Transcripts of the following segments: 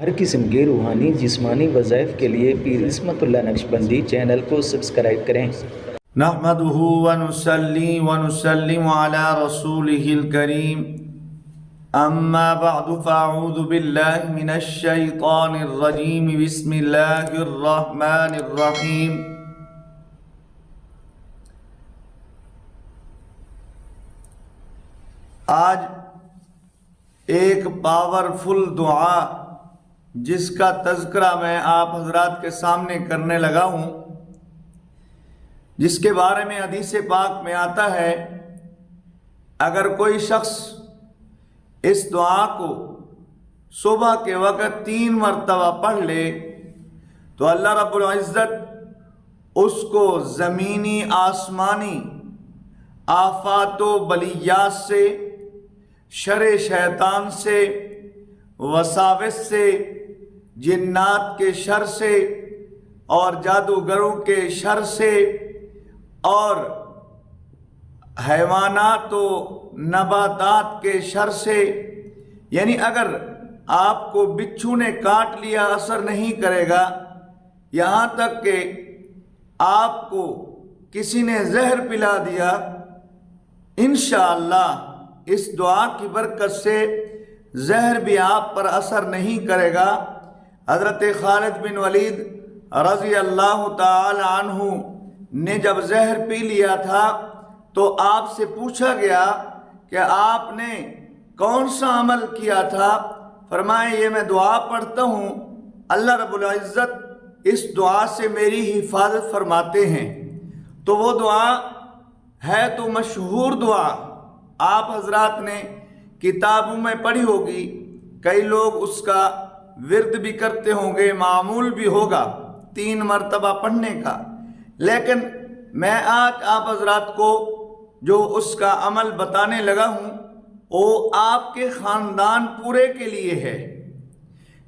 ہر قسم کے روحانی جسمانی وظائف کے لیے پیر عصمت اللہ نقشبندی چینل کو سبسکرائب کریں۔ نحمده ونصلي ونسلم على رسوله الكريم اما بعد فاعوذ بالله من الشيطان الرجيم بسم الله الرحمن الرحيم آج ایک پاورفل دعا جس کا تذکرہ میں آپ حضرات کے سامنے کرنے لگا ہوں، جس کے بارے میں حدیث پاک میں آتا ہے اگر کوئی شخص اس دعا کو صبح کے وقت 3 مرتبہ پڑھ لے تو اللہ رب العزت اس کو زمینی آسمانی آفات و بلیات سے، شر شیطان سے، وساوس سے، جنات کے شر سے اور جادوگروں کے شر سے اور حیوانات و نباتات کے شر سے، یعنی اگر آپ کو بچھو نے کاٹ لیا اثر نہیں کرے گا، یہاں تک کہ آپ کو کسی نے زہر پلا دیا، انشاءاللہ اس دعا کی برکت سے زہر بھی آپ پر اثر نہیں کرے گا۔ حضرت خالد بن ولید رضی اللہ تعالی عنہ نے جب زہر پی لیا تھا تو آپ سے پوچھا گیا کہ آپ نے کون سا عمل کیا تھا؟ فرمائے یہ میں دعا پڑھتا ہوں، اللہ رب العزت اس دعا سے میری حفاظت فرماتے ہیں۔ تو وہ دعا ہے تو مشہور دعا، آپ حضرات نے کتابوں میں پڑھی ہوگی، کئی لوگ اس کا ورد بھی کرتے ہوں گے، معمول بھی ہوگا 3 مرتبہ پڑھنے کا، لیکن میں آج آپ حضرات کو جو اس کا عمل بتانے لگا ہوں وہ آپ کے خاندان پورے کے لیے ہے،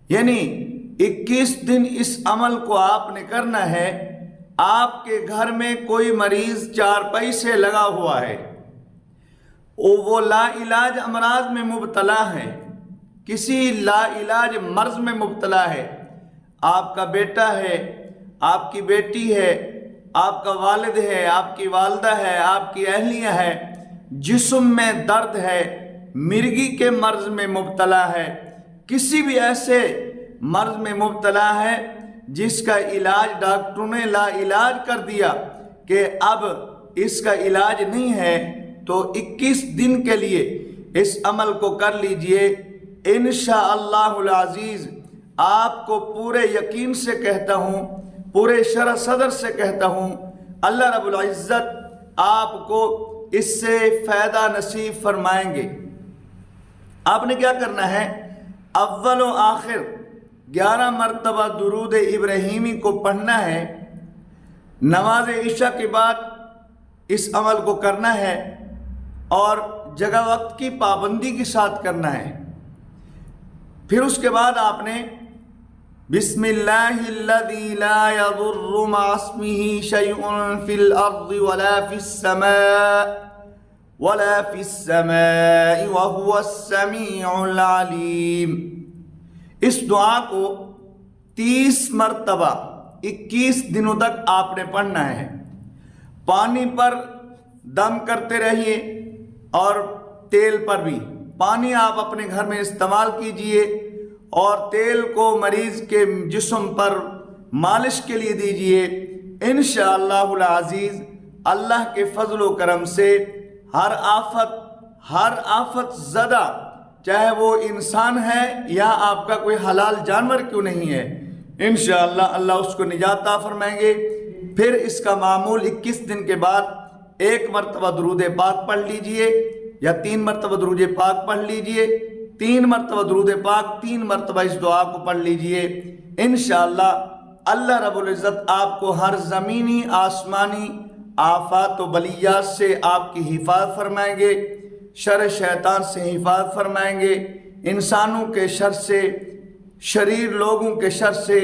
یعنی 21 دن اس عمل کو آپ نے کرنا ہے۔ آپ کے گھر میں کوئی مریض چارپائی سے لگا ہوا ہے، وہ لا علاج امراض میں مبتلا ہے، کسی لا علاج مرض میں مبتلا ہے، آپ کا بیٹا ہے، آپ کی بیٹی ہے، آپ کا والد ہے، آپ کی والدہ ہے، آپ کی اہلیہ ہے، جسم میں درد ہے، مرگی کے مرض میں مبتلا ہے، کسی بھی ایسے مرض میں مبتلا ہے جس کا علاج ڈاکٹروں نے لا علاج کر دیا کہ اب اس کا علاج نہیں ہے، تو 21 دن کے لیے اس عمل کو کر لیجئے۔ انشاءاللہ العزیز آپ کو پورے یقین سے کہتا ہوں، پورے شرح صدر سے کہتا ہوں، اللہ رب العزت آپ کو اس سے فائدہ نصیب فرمائیں گے۔ آپ نے کیا کرنا ہے؟ اول و آخر 11 مرتبہ درود ابراہیمی کو پڑھنا ہے، نماز عشاء کے بعد اس عمل کو کرنا ہے اور جگہ وقت کی پابندی کے ساتھ کرنا ہے۔ پھر اس کے بعد آپ نے بسم اللہ الذی لا یضر مع اسمہ شیء فی الارض ولا فی السماء وهو السمیع العلیم، اس دعا کو 30 مرتبہ 21 دنوں تک آپ نے پڑھنا ہے۔ پانی پر دم کرتے رہیے اور تیل پر بھی، پانی آپ اپنے گھر میں استعمال کیجئے اور تیل کو مریض کے جسم پر مالش کے لیے دیجئے۔ انشاءاللہ العزیز اللہ کے فضل و کرم سے ہر آفت زدہ، چاہے وہ انسان ہے یا آپ کا کوئی حلال جانور کیوں نہیں ہے، انشاءاللہ اللہ اس کو نجات عطا فرمائیں گے۔ پھر اس کا معمول 21 دن کے بعد 1 مرتبہ درود پاک پڑھ لیجئے یا 3 مرتبہ درود پاک پڑھ لیجئے، 3 مرتبہ درود پاک، 3 مرتبہ اس دعا کو پڑھ لیجئے۔ انشاءاللہ اللہ رب العزت آپ کو ہر زمینی آسمانی آفات و بلیات سے آپ کی حفاظت فرمائیں گے، شر شیطان سے حفاظت فرمائیں گے، انسانوں کے شر سے، شریر لوگوں کے شر سے،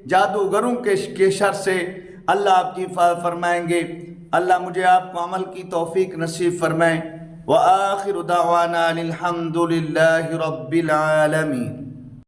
جادوگروں کے شر سے اللہ آپ کی حفاظت فرمائیں گے۔ اللہ مجھے آپ کو عمل کی توفیق نصیب فرمائیں۔ وآخر دعوانا الحمد للہ رب العالمین۔